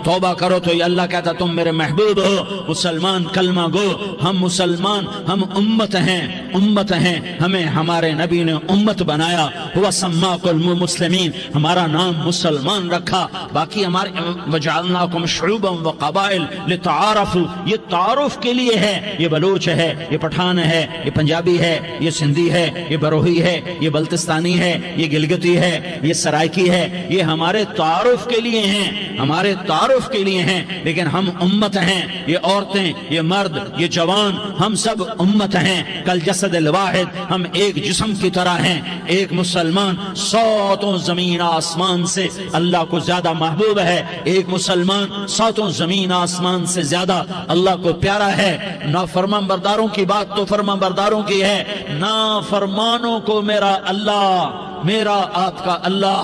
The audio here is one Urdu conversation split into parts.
توبہ کرو تو یہ اللہ کہتا تم میرے محبوب ہو، مسلمان کلمہ گو، ہم مسلمان، ہم امت ہیں، ہمیں ہمارے نبی نے امت بنایا، ہوا سماکم المسلمین، ہمارا نام مسلمان رکھا، باقی ہمارے وجعلناکم شعوبا وقبائل لتعارفوا، یہ تعارف کے لیے ہے، یہ بلوچ ہے، یہ پٹھان ہے، یہ پنجابی ہے، یہ سندھی ہے، یہ بروہی ہے، یہ بلتستانی ہے، یہ گلگتی ہے، یہ سرائکی ہے، یہ ہمارے تعارف کے لیے ہیں، ہمارے تعارف کے لیے ہیں، لیکن ہم امت ہیں، یہ عورتیں، یہ مرد، یہ جوان، ہم سب امت ہیں، کل جسد الواحد، ہم ایک جسم کی طرح ہیں، ایک مسلمان ساتوں زمین آسمان سے اللہ کو زیادہ محبوب ہے، ایک مسلمان ساتوں زمین آسمان سے زیادہ اللہ کو پیارا ہے۔ نافرمان برداروں کی بات تو فرمان برداروں کی ہے، نافرمانوں کو میرا اللہ، میرا آپ کا اللہ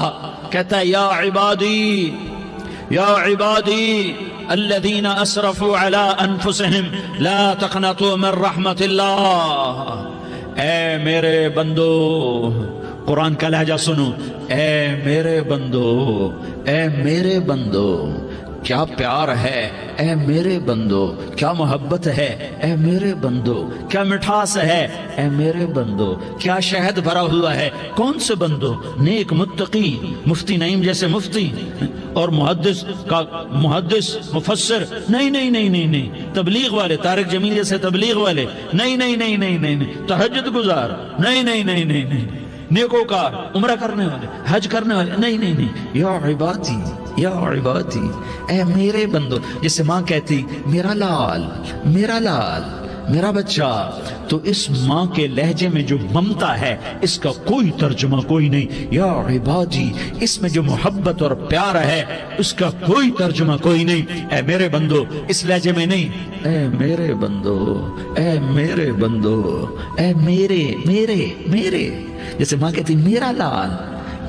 کہتا ہے یا عبادی الذین اسرفوا علی انفسہم لا تقنطوا من رحمت اللہ، اے میرے بندو، قرآن کا لہجہ سنو، اے میرے بندو، اے میرے بندو، کیا پیار ہے، اے میرے بندو، کیا محبت ہے، اے میرے بندو، کیا مٹھاس ہے، اے میرے بندو، کیا شہد بھرا ہوا ہے، کون سے بندو، نیک متقی، مفتی نعیم جیسے مفتی اور محدث مفسر، نہیں، تبلیغ والے، طارق جمیل جیسے تبلیغ والے، نہیں، تہجد گزار، نہیں، نیکوکار، عمرہ کرنے والے، حج کرنے والے، نہیں، یا عبادی، اے میرے بندو، جسے ماں کہتی میرا لال، میرا بچہ، تو اس ماں کے لہجے میں جو ممتا ہے اس کا کوئی ترجمہ کوئی نہیں، یا عبادی، اس میں جو محبت اور پیار ہے اس کا کوئی ترجمہ کوئی نہیں، اے میرے بندو، اس لہجے میں نہیں، اے میرے بندو، اے میرے بندو، اے میرے، جیسے ماں کہتی میرا لال،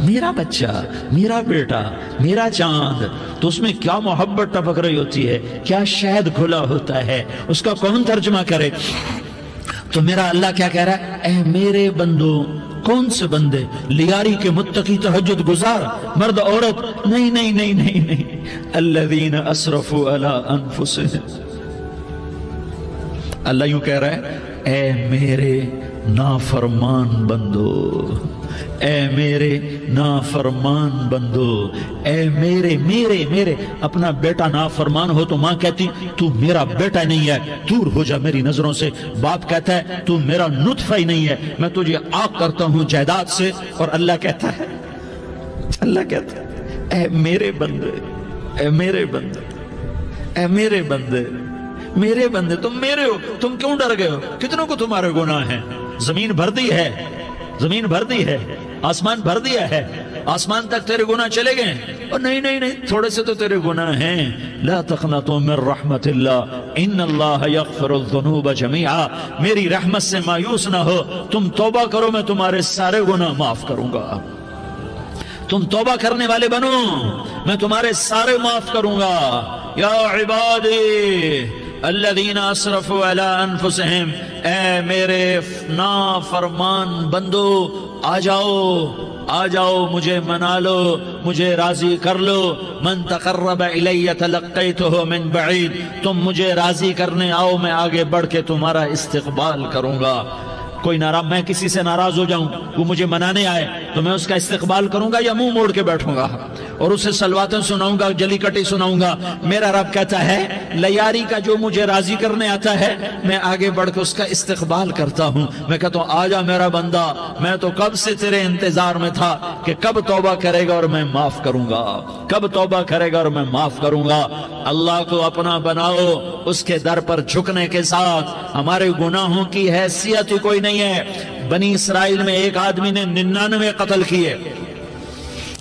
میرا بچہ، میرا بیٹا، میرا چاند، تو اس میں کیا محبت ٹپک رہی ہوتی ہے، کیا شہد کھلا ہوتا ہے، اس کا کون ترجمہ کرے؟ تو میرا اللہ کیا کہہ رہا ہے، اے میرے بندو، کون سے بندے؟ لیاری کے متقی، تہجد گزار، مرد عورت، نہیں، الذین اسرفوا علی انفسہم، اللہ یوں کہہ رہا ہے، اے میرے نافرمان بندو، اے میرے نافرمان بندو، اے میرے اپنا بیٹا نافرمان ہو تو ماں کہتی تو میرا بیٹا نہیں ہے، دور ہو جا میری نظروں سے، باپ کہتا ہے تو میرا نطفہ ہی نہیں ہے، میں تجھے عاق کرتا ہوں جائیداد سے، اور اللہ کہتا ہے اے میرے بندے، اے میرے بندے، اے میرے بندے، میرے بندے، تم میرے ہو، تم کیوں ڈر گئے ہو؟ کتنوں کو تمہارے گناہ ہیں؟ زمین بھر دی ہے، آسمان بھر دیا ہے، آسمان تک تیرے گناہ چلے گئے، اور نہیں، تھوڑے سے تو تیرے گناہ ہیں، لا تقنطوا من رحمت اللہ ان اللہ یغفر الذنوب جميعا، میری رحمت سے مایوس نہ ہو، تم توبہ کرو، میں تمہارے سارے گناہ معاف کروں گا، تم توبہ کرنے والے بنو، میں تمہارے سارے معاف کروں گا، یا عبادی الذین اسرفوا علی انفسہم، اے میرے نافرمان بندو، آ جاؤ، مجھے منا لو، مجھے راضی کر لو، من تقرب الی تلقیتہ من بعید، تم مجھے راضی کرنے آؤ، میں آگے بڑھ کے تمہارا استقبال کروں گا، کوئی ناراض، میں کسی سے ناراض ہو جاؤں، وہ مجھے منانے آئے تو میں اس کا استقبال کروں گا یا منہ موڑ کے بیٹھوں گا اور اسے سلواتیں سناؤں گا، جلی کٹی سناؤں گا؟ میرا رب کہتا ہے لیاری کا جو مجھے راضی کرنے آتا ہے میں آگے بڑھ کے اس کا استقبال کرتا ہوں، میں کہتا ہوں آجا میرا بندہ، میں تو کب سے تیرے انتظار میں تھا کہ کب توبہ کرے گا اور میں معاف کروں گا، کب توبہ کرے گا اور میں معاف کروں گا۔ اللہ کو اپنا بناؤ، اس کے در پر جھکنے کے ساتھ ہمارے گناہوں کی حیثیت ہی کوئی نہیں ہے۔ بنی اسرائیل میں ایک آدمی نے 99 قتل کیے،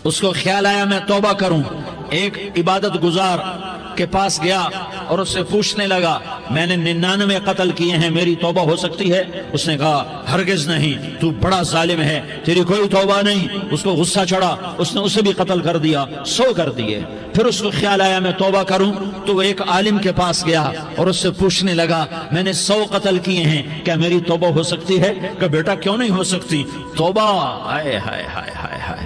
اس کو خیال آیا میں توبہ کروں، ایک عبادت گزار کے پاس گیا اور اس سے پوچھنے لگا میں نے 99 قتل کیے ہیں، میری توبہ ہو سکتی ہے؟ اس نے کہا ہرگز نہیں، تو بڑا ظالم ہے، تیری کوئی توبہ نہیں۔ اس کو غصہ چڑھا، اس نے اسے بھی قتل کر دیا، 100 کر دیے۔ پھر اس کو خیال آیا میں توبہ کروں، تو وہ ایک عالم کے پاس گیا اور اس سے پوچھنے لگا میں نے 100 قتل کیے ہیں، کیا میری توبہ ہو سکتی ہے؟ کہ بیٹا کیوں نہیں ہو سکتی؟ توبہ، ہائے ہائے ہائے ہائے ہائے،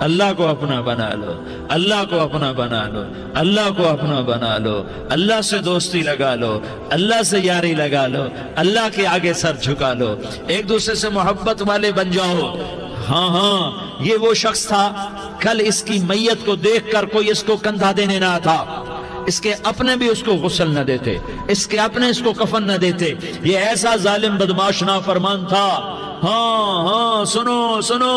اللہ کو اپنا بنا لو، اللہ کو اپنا بنا لو، اللہ کو اپنا بنا لو، اللہ سے دوستی لگا لو، اللہ سے یاری لگا لو، اللہ کے آگے سر جھکا لو، ایک دوسرے سے محبت والے بن جاؤ۔ ہاں ہاں، یہ وہ شخص تھا، کل اس کی میت کو دیکھ کر کوئی اس کو کندھا دینے نہ تھا، اس کے اپنے بھی اس کو غسل نہ دیتے، اس کے اپنے اس کو کفن نہ دیتے، یہ ایسا ظالم بدماش نافرمان تھا۔ ہاں ہاں، سنو سنو،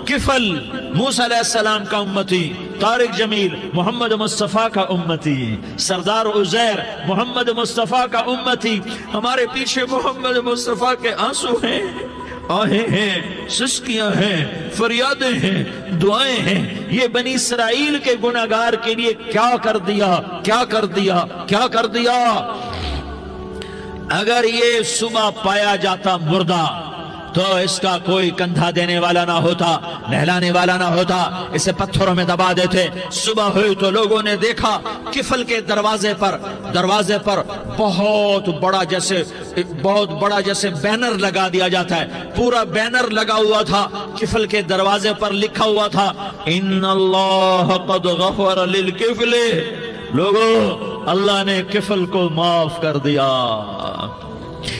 کفل موسیٰ علیہ السلام کا امتی، طارق جمیل محمد مصطفیٰ کا امتی، سردار عزیر محمد مصطفیٰ کا امتی، ہمارے پیچھے محمد مصطفیٰ کے آنسو ہیں، آہیں ہیں، سسکیاں ہیں، فریادیں ہیں، دعائیں ہیں۔ یہ بنی اسرائیل کے گناہگار کے لیے کیا کر دیا، کیا کر دیا، کیا کر دیا۔ اگر یہ صبح پایا جاتا مردہ تو اس کا کوئی کندھا دینے والا نہ ہوتا، نہلانے والا نہ ہوتا، اسے پتھروں میں دبا دیتے۔ صبح ہوئی تو لوگوں نے دیکھا کفل کے دروازے پر بہت بڑا جیسے بینر لگا دیا جاتا ہے، پورا بینر لگا ہوا تھا، کفل کے دروازے پر لکھا ہوا تھا ان اللہ قد غفر للکفل، لوگوں اللہ نے کفل کو معاف کر دیا۔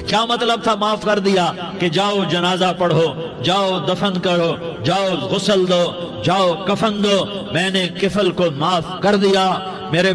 کیا مطلب تھا معاف کر دیا؟ کہ جاؤ جنازہ پڑھو، جاؤ دفن کرو، جاؤ غسل دو، جاؤ کفن دو، میں نے کفل کو معاف کر دیا۔ میرے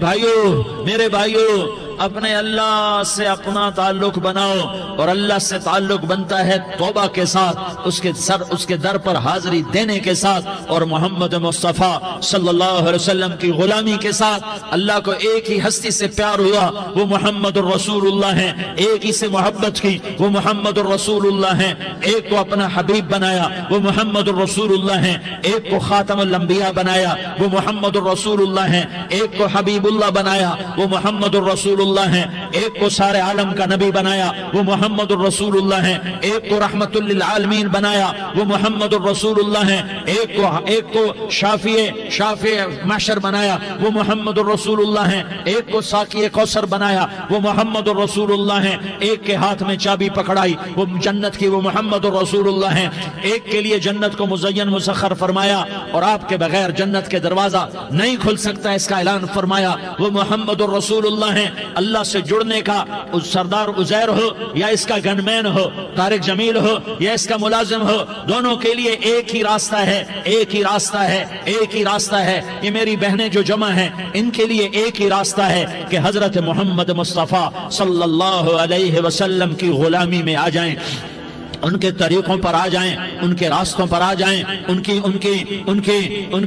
بھائیو، اپنے اللہ سے اپنا تعلق بناؤ، اور اللہ سے تعلق بنتا ہے توبہ کے ساتھ، اس کے در پر حاضری دینے کے ساتھ، اور محمد مصطفیٰ صلی اللہ علیہ وسلم کی غلامی کے ساتھ۔ اللہ کو ایک ہی ہستی سے پیار ہوا، وہ محمد الرسول اللہ ہیں، ایک ہی سے محبت کی، وہ محمد الرسول اللہ ہیں، ایک کو اپنا حبیب بنایا، وہ محمد الرسول اللہ ہیں، ایک کو خاتم الانبیاء بنایا، وہ محمد الرسول اللہ ہیں، ایک کو حبیب اللہ بنایا، وہ محمد الرسول اللہ ہیں، ایک کو سارے عالم کا نبی بنایا، وہ محمد الرسول اللہ ہیں، ایک کو رحمت للعالمین بنایا، وہ محمد الرسول اللہ ہیں، ایک کو شافع محشر بنایا، وہ محمد الرسول اللہ ہیں، ایک کو ساقی کوثر بنایا، وہ محمد الرسول اللہ ہیں، ایک کے ہاتھ میں چابی پکڑائی وہ جنت کی، وہ محمد الرسول اللہ ہیں، ایک کے لیے جنت کو مزین مسخر فرمایا، اور آپ کے بغیر جنت کے دروازہ نہیں کھل سکتا، اس کا اعلان فرمایا، وہ محمد الرسول اللہ ہیں۔ اللہ سے جڑنے کا سردار عزیر ہو یا اس کا گن مین ہو، طارق جمیل ہو یا اس کا ملازم ہو، دونوں کے لیے ایک ہی راستہ ہے، ایک ہی راستہ ہے، ایک ہی راستہ ہے۔ یہ میری بہنیں جو جمع ہیں ان کے لیے ایک ہی راستہ ہے کہ حضرت محمد مصطفیٰ صلی اللہ علیہ وسلم کی غلامی میں آ جائیں، ان کے طریقوں پر آ جائیں، ان کے راستوں پر آ جائیں، ان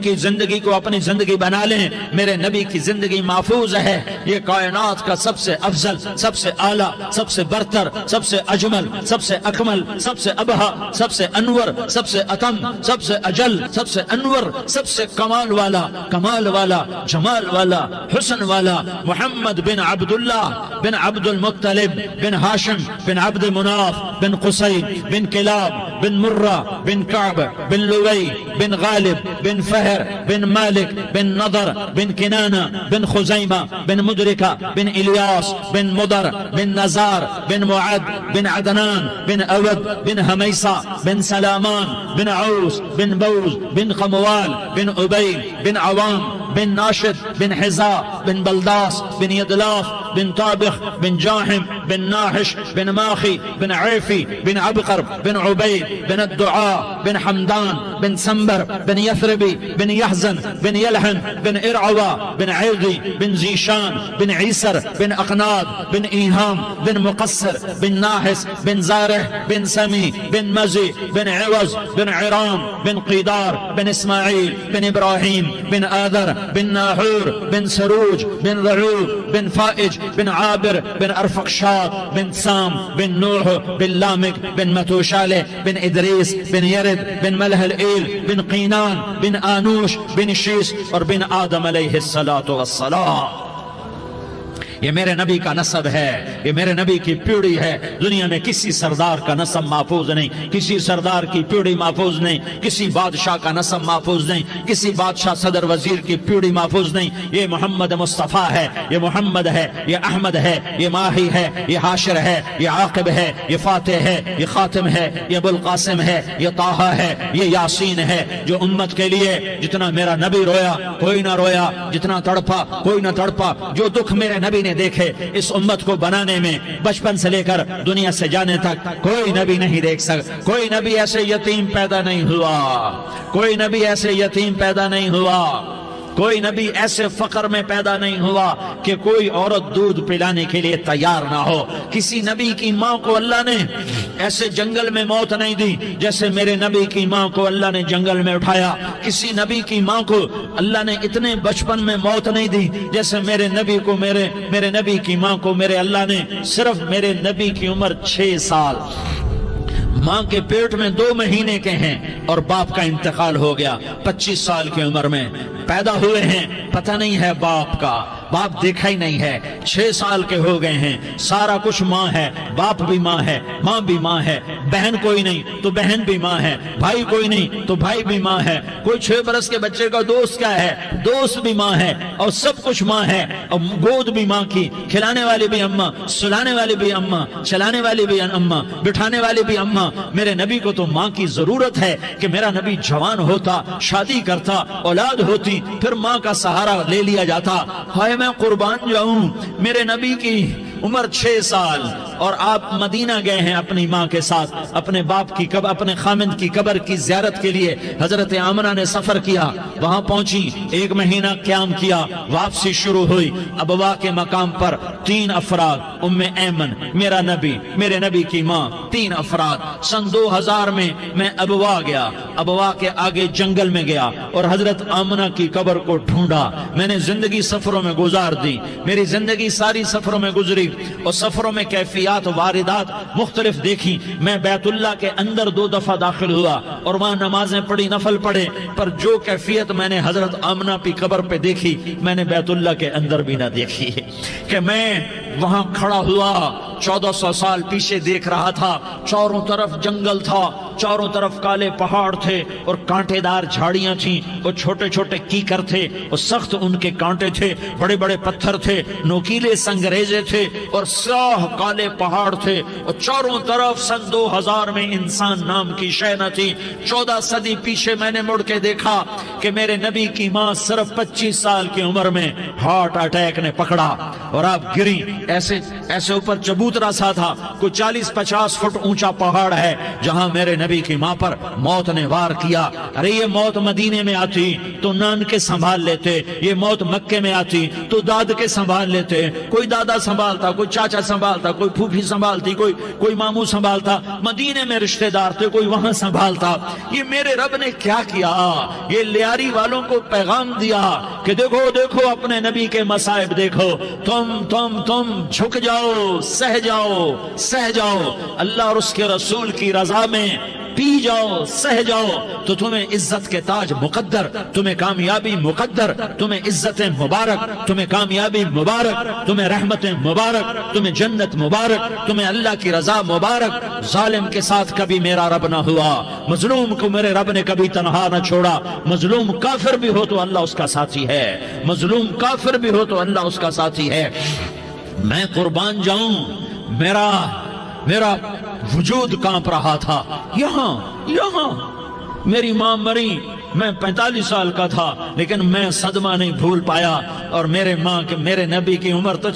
کی زندگی کو اپنی زندگی بنا لیں۔ میرے نبی کی زندگی محفوظ ہے، یہ کائنات کا سب سے افضل، سب سے اعلیٰ، سب سے برتر، سب سے اجمل، سب سے اکمل، سب سے ابہا، سب سے انور، سب سے اتم، سب سے اجل، سب سے انور، سب سے کمال والا، جمال والا، حسن والا، محمد بن عبداللہ بن عبد المطلب بن ہاشم بن عبد مناف بن قصی بن کلاب بن مرہ بن کعب بن لوی بن غالب بن فہر بن مالک بن نضر بن کنانہ بن خزیمہ بن مدرکہ بن الیاس بن مدر بن نزار بن معد بن عدنان بن اود بن حمیسہ بن سلامان بن عوس بن بوز بن خموال بن عبید بن عوام بن ناشد بن حزا بن بلداس بن یدلاف بن طابخ بن جاحم بن ناحش بن ماخی بن عیفی بن عبقر بن عبید بن الدعاء بن حمدان بن سنبر بن یثربی بن یحزن بن یلحن بن ارعوا بن عیغی بن زیشان بن عیسر بن اقناد بن ایہام بن مقصر بن ناحس بن زارح بن سمی بن مزی بن عوض بن عرام بن قیدار بن اسماعیل بن ابراہیم بن آذر بن ناحور بن سروج بن رعوب بن فائج بن عابر بن ارفقشاد بن سام بن نوح بن لامک بن متوشالہ بن ادریس بن یرد بن ملح الایل بن قینان بن آنوش بن شیس اور بن آدم علیہ الصلاۃ والسلام۔ یہ میرے نبی کا نسب ہے، یہ میرے نبی کی پیڑھی ہے۔ دنیا میں کسی سردار کا نسب محفوظ نہیں، کسی سردار کی پیڑھی محفوظ نہیں، کسی بادشاہ کا نسب محفوظ نہیں، کسی بادشاہ صدر وزیر کی پیڑھی محفوظ نہیں۔ یہ محمد مصطفیٰ ہے، یہ محمد ہے، یہ احمد ہے، یہ ماہی ہے، یہ حاشر ہے، یہ عاقب ہے، یہ فاتح ہے، یہ خاتم ہے، یہ ابو القاسم ہے، یہ طٰہٰ ہے، یہ یاسین ہے۔ جو امت کے لیے جتنا میرا نبی رویا کوئی نہ رویا، جتنا تڑپا کوئی نہ تڑپا، جو دکھ میرے نبی نے دیکھے اس امت کو بنانے میں، بچپن سے لے کر دنیا سے جانے تک کوئی نبی نہیں دیکھ سکتا۔ کوئی نبی ایسے یتیم پیدا نہیں ہوا، کوئی نبی ایسے یتیم پیدا نہیں ہوا، کوئی نبی ایسے فقر میں پیدا نہیں ہوا کہ کوئی عورت دودھ پلانے کے لیے تیار نہ ہو۔ کسی نبی کی ماں کو اللہ نے ایسے جنگل میں موت نہیں دی جیسے میرے نبی کی ماں کو اللہ نے جنگل میں اٹھایا۔ کسی نبی کی ماں کو اللہ نے اتنے بچپن میں موت نہیں دی جیسے میرے نبی کو میرے نبی کی ماں کو میرے اللہ نے صرف میرے نبی کی عمر 6 سال، ماں کے پیٹ میں 2 مہینے کے ہیں اور باپ کا انتقال ہو گیا 25 سال کی عمر میں پیدا ہوئے ہیں، پتہ نہیں ہے باپ کا، باپ دیکھا ہی نہیں ہے، 6 سال کے ہو گئے ہیں، سارا کچھ ماں ہے، باپ بھی ماں ہے، ماں بھی ماں ہے، بہن کوئی نہیں تو بہن بھی ماں ہے، بھائی کوئی نہیں تو بھائی بھی ماں ہے، کوئی 6 برس کے بچے کا دوست کیا ہے، دوست بھی ماں ہے، اور سب کچھ ماں ہے، اور گود بھی ماں کی، کھلانے والی بھی اماں، سلانے والی بھی اماں، چلانے والی بھی اماں، بٹھانے والی بھی اماں۔ میرے نبی کو تو ماں کی ضرورت ہے کہ میرا نبی جوان ہوتا، شادی کرتا، اولاد ہوتی، پھر ماں کا سہارا لے لیا جاتا۔ ہائے میں قربان جاؤں، میرے نبی کی عمر 6 سال اور آپ مدینہ گئے ہیں اپنی ماں کے ساتھ، اپنے باپ کی اپنے خامند کی قبر کی زیارت کے لیے حضرت آمنہ نے سفر کیا، وہاں پہنچی، 1 مہینہ قیام کیا، واپسی شروع ہوئی۔ ابوا کے مقام پر 3 افراد، ام ایمن، میرا نبی، میرے نبی کی ماں، 3 افراد۔ سن 2000 میں ابوا گیا، ابوا کے آگے جنگل میں گیا اور حضرت آمنہ کی قبر کو ڈھونڈا۔ میں نے زندگی سفروں میں گزار دی، میری زندگی ساری سفروں میں گزری، اور سفروں میں کیفیات واردات مختلف دیکھی۔ میں بیت اللہ کے اندر 2 دفعہ داخل ہوا اور وہاں نمازیں پڑھی، نفل پڑھے، پر جو کیفیت میں نے حضرت آمنہ کی قبر پہ دیکھی میں نے بیت اللہ کے اندر بھی نہ دیکھی، کہ میں وہاں کھڑا ہوا 1400 سال پیچھے دیکھ رہا تھا، چاروں طرف جنگل تھا، چاروں طرف کالے پہاڑ تھے اور کانٹے دار جھاڑیاں تھیں، اور چھوٹے چھوٹے کیکر تھے اور سخت ان کے کانٹے تھے، بڑے بڑے پتھر تھے، نوکیلے سنگریزے تھے اور سیاہ کالے پہاڑ تھے، اور چاروں طرف سن 2000 میں انسان نام کی شے نہ تھی۔ 14 صدی پیچھے میں نے مڑ کے دیکھا کہ میرے نبی کی ماں صرف 25 سال کی عمر میں ہارٹ اٹیک نے پکڑا اور آپ گری، ایسے اوپر چبوترا سا تھا، کوئی 40-50 فٹ اونچا پہاڑ ہے جہاں میرے نبی کی ماں پر موت نے وار کیا۔ ارے یہ موت مدینے میں آتی تو نان کے سنبھال لیتے، یہ موت مکے میں آتی تو داد کے سنبھال لیتے، کوئی دادا سنبھالتا، کوئی چاچا سنبھالتا، کوئی پھوپھی سنبھالتی، کوئی ماموں سنبھالتا، مدینے میں رشتہ دار تھے کوئی وہاں سنبھالتا۔ یہ میرے رب نے کیا کیا؟ یہ لیاری والوں کو پیغام دیا کہ دیکھو دیکھو اپنے نبی کے مصائب دیکھو، تم جھک جاؤ، سہ جاؤ اللہ اور اس کے رسول کی رضا میں، پی جاؤ، سہ جاؤ تو تمہیں عزت کے تاج مقدر، تمہیں کامیابی مقدر، تمہیں عزت مبارک، تمہیں کامیابی مبارک، تمہیں رحمت مبارک، تمہیں جنت مبارک، تمہیں اللہ کی رضا مبارک۔ ظالم کے ساتھ کبھی میرا رب نہ ہوا، مظلوم کو میرے رب نے کبھی تنہا نہ چھوڑا۔ مظلوم کافر بھی ہو تو اللہ اس کا ساتھی ہے، مظلوم کافر بھی ہو تو اللہ اس کا ساتھی ہے۔ میں قربان جاؤں، میرا وجود کانپ رہا تھا۔ یہاں میری ماں مری، میں 45 سال کا تھا، لیکن میں صدمہ نہیں بھول پایا، اور میرے نبی کی عمر تو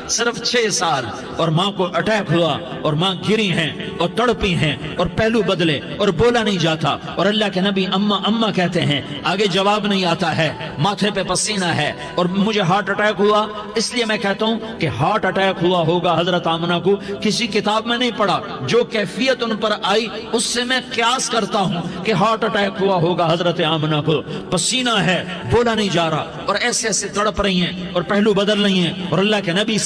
صرف 6 سال، اور ماں کو اٹیک ہوا اور ماں گری ہیں اور تڑپی ہیں اور پہلو بدلے اور بولا نہیں جاتا، اور اللہ کے نبی اماں کہتے ہیں، آگے جواب نہیں آتا ہے، ماتھے پہ پسینہ ہے، اور مجھے ہارٹ اٹیک ہوا۔ اس لیے میں کہتا ہوں کہ ہارٹ اٹیک ہوا ہوگا حضرت آمنہ کو، کسی کتاب میں نہیں پڑھا، جو کیفیت ان پر آئی اس سے میں قیاس کرتا ہوں کہ ہارٹ اٹیک ہوا ہوگا حضرت آمنہ کو۔ پسینہ ہے، بولا نہیں جا رہا، اور ایسے تڑپ رہی ہیں اور پہلو بدل رہی ہیں، اور اللہ کے نبی